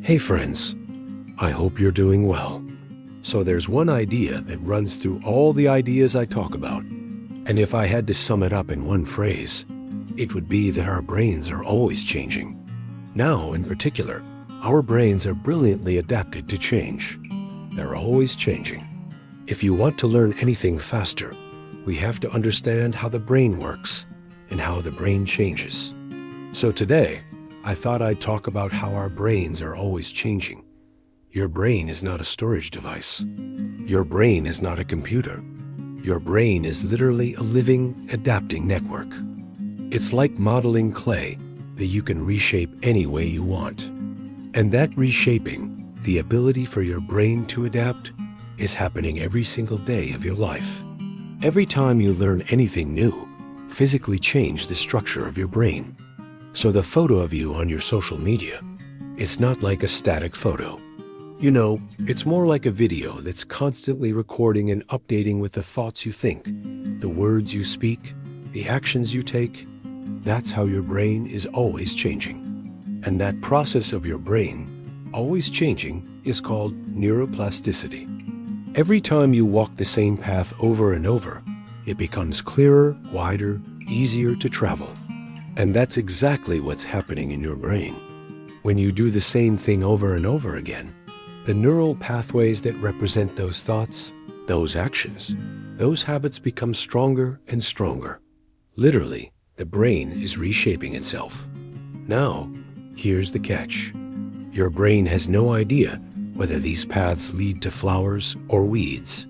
Hey friends, I hope you're doing well. So there's one idea that runs through all the ideas I talk about. And if I had to sum it up in one phrase, it would be that our brains are always changing. Now, in particular, our brains are brilliantly adapted to change. They're always changing. If you want to learn anything faster, we have to understand how the brain works and how the brain changes. So today, I thought I'd talk about how our brains are always changing. Your brain is not a storage device. Your brain is not a computer. Your brain is literally a living, adapting network. It's like modeling clay that you can reshape any way you want. And that reshaping, the ability for your brain to adapt, is happening every single day of your life. Every time you learn anything new, physically change the structure of your brain. So the photo of you on your social media, it's not like a static photo. You know, it's more like a video that's constantly recording and updating with the thoughts you think, the words you speak, the actions you take. That's how your brain is always changing. And that process of your brain always changing is called neuroplasticity. Every time you walk the same path over and over, it becomes clearer, wider, easier to travel. And that's exactly what's happening in your brain. When you do the same thing over and over again, the neural pathways that represent those thoughts, those actions, those habits become stronger and stronger. Literally, the brain is reshaping itself. Now, here's the catch. Your brain has no idea whether these paths lead to flowers or weeds.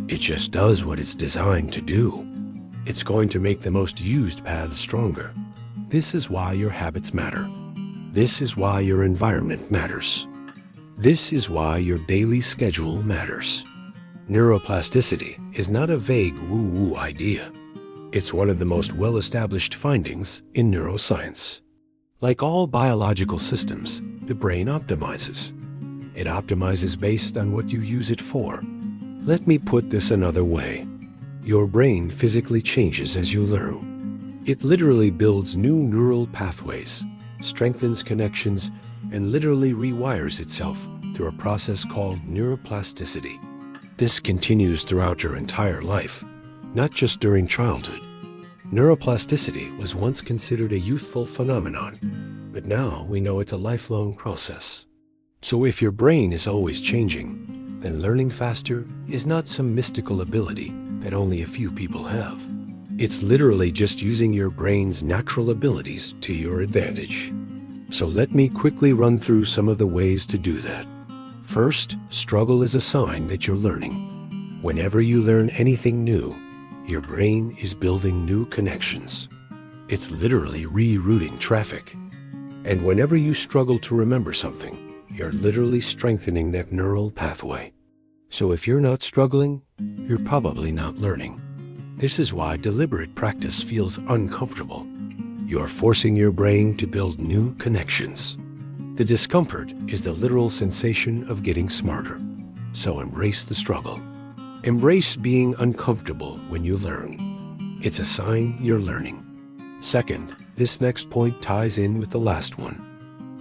It just does what it's designed to do. It's going to make the most used paths stronger. This is why your habits matter. This is why your environment matters. This is why your daily schedule matters. Neuroplasticity is not a vague woo-woo idea. It's one of the most well-established findings in neuroscience. Like all biological systems, the brain optimizes. It optimizes based on what you use it for. Let me put this another way. Your brain physically changes as you learn. It literally builds new neural pathways, strengthens connections, and literally rewires itself through a process called neuroplasticity. This continues throughout your entire life, not just during childhood. Neuroplasticity was once considered a youthful phenomenon, but now we know it's a lifelong process. So if your brain is always changing, then learning faster is not some mystical ability that only a few people have. It's literally just using your brain's natural abilities to your advantage. So let me quickly run through some of the ways to do that. First, struggle is a sign that you're learning. Whenever you learn anything new, your brain is building new connections. It's literally rerouting traffic. And whenever you struggle to remember something, you're literally strengthening that neural pathway. So if you're not struggling, you're probably not learning. This is why deliberate practice feels uncomfortable. You're forcing your brain to build new connections. The discomfort is the literal sensation of getting smarter. So embrace the struggle. Embrace being uncomfortable when you learn. It's a sign you're learning. Second, this next point ties in with the last one.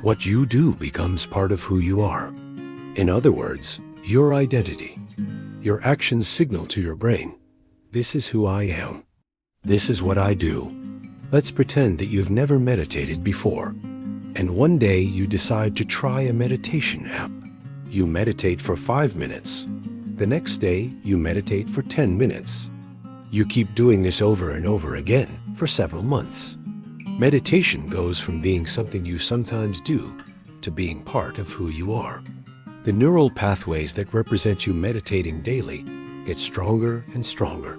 What you do becomes part of who you are. In other words, your identity. Your actions signal to your brain, this is who I am. This is what I do. Let's pretend that you've never meditated before. And one day you decide to try a meditation app. You meditate for 5 minutes. The next day you meditate for 10 minutes. You keep doing this over and over again for several months. Meditation goes from being something you sometimes do to being part of who you are. The neural pathways that represent you meditating daily get stronger and stronger.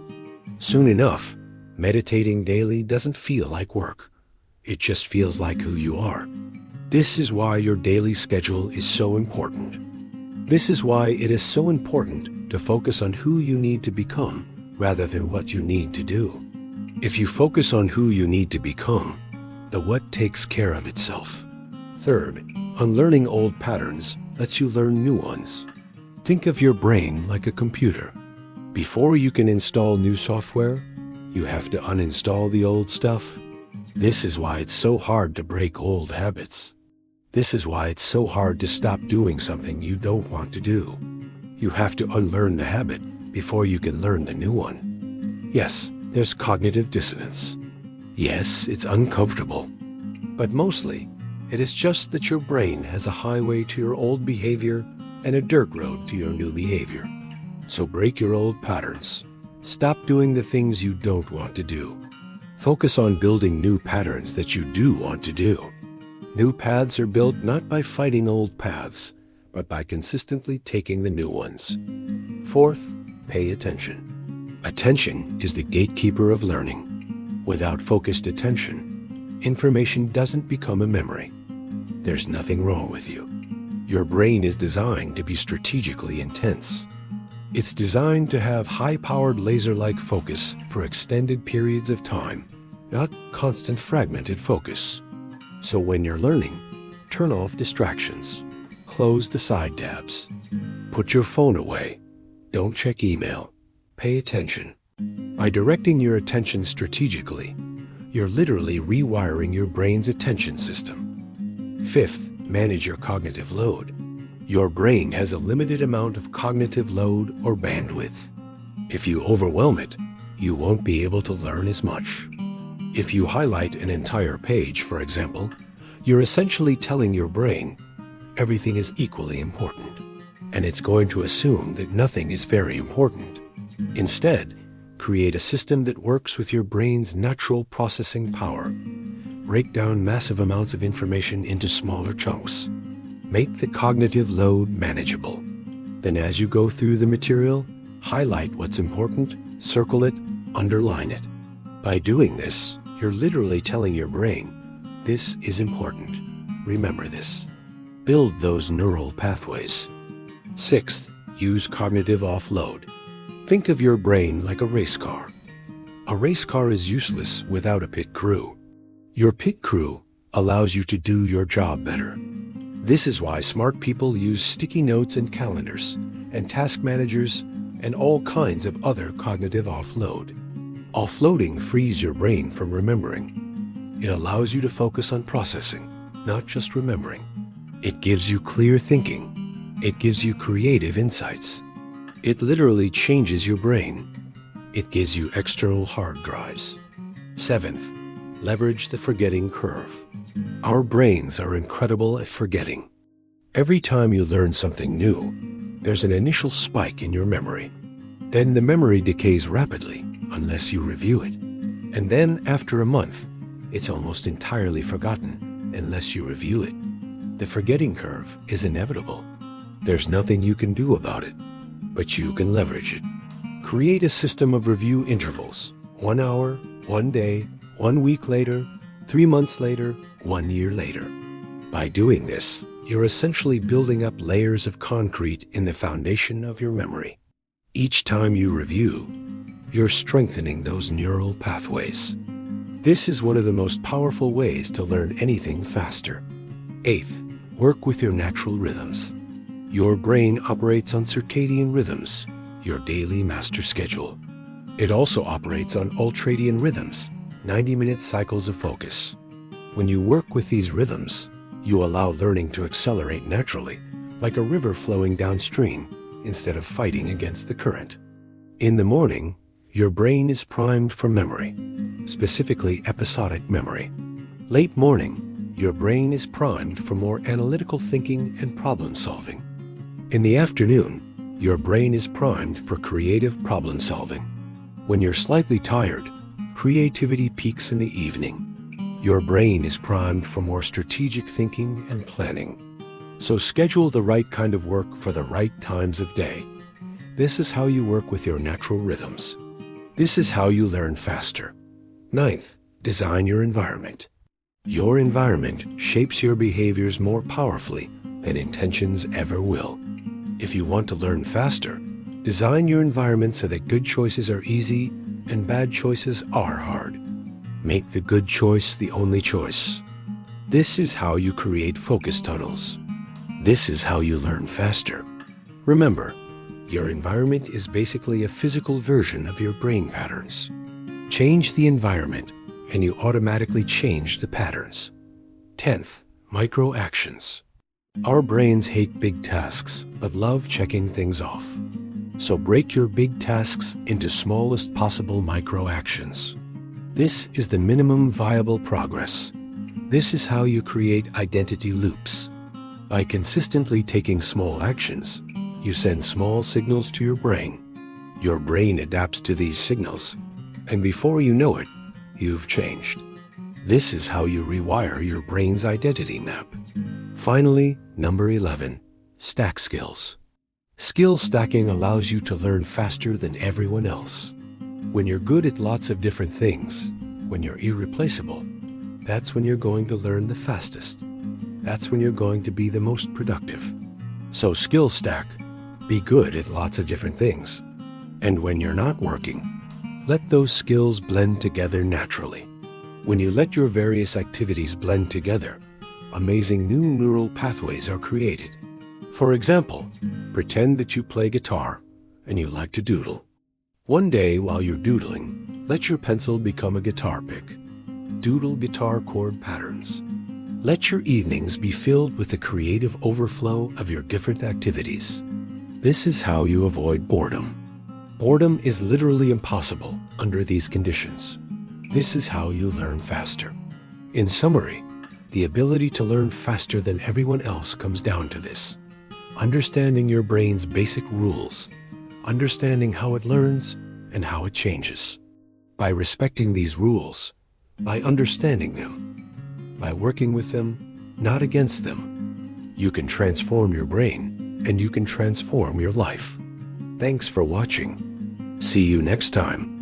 Soon enough, meditating daily doesn't feel like work. It just feels like who you are. This is why your daily schedule is so important. This is why it is so important to focus on who you need to become rather than what you need to do. If you focus on who you need to become, the what takes care of itself. Third, unlearning old patterns lets you learn new ones. Think of your brain like a computer. Before you can install new software, you have to uninstall the old stuff. This is why it's so hard to break old habits. This is why it's so hard to stop doing something you don't want to do. You have to unlearn the habit before you can learn the new one. Yes, there's cognitive dissonance. Yes, it's uncomfortable. But mostly, it is just that your brain has a highway to your old behavior and a dirt road to your new behavior. So break your old patterns. Stop doing the things you don't want to do. Focus on building new patterns that you do want to do. New paths are built not by fighting old paths, but by consistently taking the new ones. Fourth, pay attention. Attention is the gatekeeper of learning. Without focused attention, information doesn't become a memory. There's nothing wrong with you. Your brain is designed to be strategically intense. It's designed to have high-powered laser-like focus for extended periods of time, not constant fragmented focus. So when you're learning, turn off distractions. Close the side tabs. Put your phone away. Don't check email. Pay attention. By directing your attention strategically, you're literally rewiring your brain's attention system. Fifth, manage your cognitive load. Your brain has a limited amount of cognitive load or bandwidth. If you overwhelm it, you won't be able to learn as much. If you highlight an entire page, for example, you're essentially telling your brain everything is equally important, and it's going to assume that nothing is very important. Instead, create a system that works with your brain's natural processing power. Break down massive amounts of information into smaller chunks. Make the cognitive load manageable. Then as you go through the material, highlight what's important, circle it, underline it. By doing this, you're literally telling your brain, this is important. Remember this. Build those neural pathways. Sixth, use cognitive offload. Think of your brain like a race car. A race car is useless without a pit crew. Your pit crew allows you to do your job better. This is why smart people use sticky notes and calendars, and task managers, and all kinds of other cognitive offload. Offloading frees your brain from remembering. It allows you to focus on processing, not just remembering. It gives you clear thinking. It gives you creative insights. It literally changes your brain. It gives you external hard drives. Seventh, leverage the forgetting curve. Our brains are incredible at forgetting. Every time you learn something new, there's an initial spike in your memory. Then the memory decays rapidly unless you review it. And then after a month, it's almost entirely forgotten unless you review it. The forgetting curve is inevitable. There's nothing you can do about it, but you can leverage it. Create a system of review intervals. 1 hour, 1 day, 1 week later, 3 months later, 1 year later. By doing this, you're essentially building up layers of concrete in the foundation of your memory. Each time you review, you're strengthening those neural pathways. This is one of the most powerful ways to learn anything faster. Eighth, work with your natural rhythms. Your brain operates on circadian rhythms, your daily master schedule. It also operates on ultradian rhythms, 90-minute cycles of focus. When you work with these rhythms, you allow learning to accelerate naturally, like a river flowing downstream, instead of fighting against the current. In the morning, your brain is primed for memory, specifically episodic memory. Late morning, your brain is primed for more analytical thinking and problem solving. In the afternoon, your brain is primed for creative problem solving. When you're slightly tired, creativity peaks in the evening. Your brain is primed for more strategic thinking and planning. So schedule the right kind of work for the right times of day. This is how you work with your natural rhythms. This is how you learn faster. Ninth, design your environment. Your environment shapes your behaviors more powerfully than intentions ever will. If you want to learn faster, design your environment so that good choices are easy and bad choices are hard. Make the good choice the only choice. This is how you create focus tunnels. This is how you learn faster. Remember, your environment is basically a physical version of your brain patterns. Change the environment, and you automatically change the patterns. 10th, Micro actions. Our brains hate big tasks, but love checking things off. So break your big tasks into smallest possible micro actions. This is the minimum viable progress. This is how you create identity loops. By consistently taking small actions, you send small signals to your brain. Your brain adapts to these signals, and before you know it, you've changed. This is how you rewire your brain's identity map. Finally, number 11, stack skills. Skill stacking allows you to learn faster than everyone else. When you're good at lots of different things, when you're irreplaceable, that's when you're going to learn the fastest. That's when you're going to be the most productive. So skill stack, be good at lots of different things. And when you're not working, let those skills blend together naturally. When you let your various activities blend together, amazing new neural pathways are created. For example, pretend that you play guitar and you like to doodle. One day while you're doodling, let your pencil become a guitar pick. Doodle guitar chord patterns. Let your evenings be filled with the creative overflow of your different activities. This is how you avoid boredom. Boredom is literally impossible under these conditions. This is how you learn faster. In summary, the ability to learn faster than everyone else comes down to this: understanding your brain's basic rules, understanding how it learns and how it changes. By respecting these rules, by understanding them, by working with them, not against them, you can transform your brain and you can transform your life. Thanks for watching. See you next time.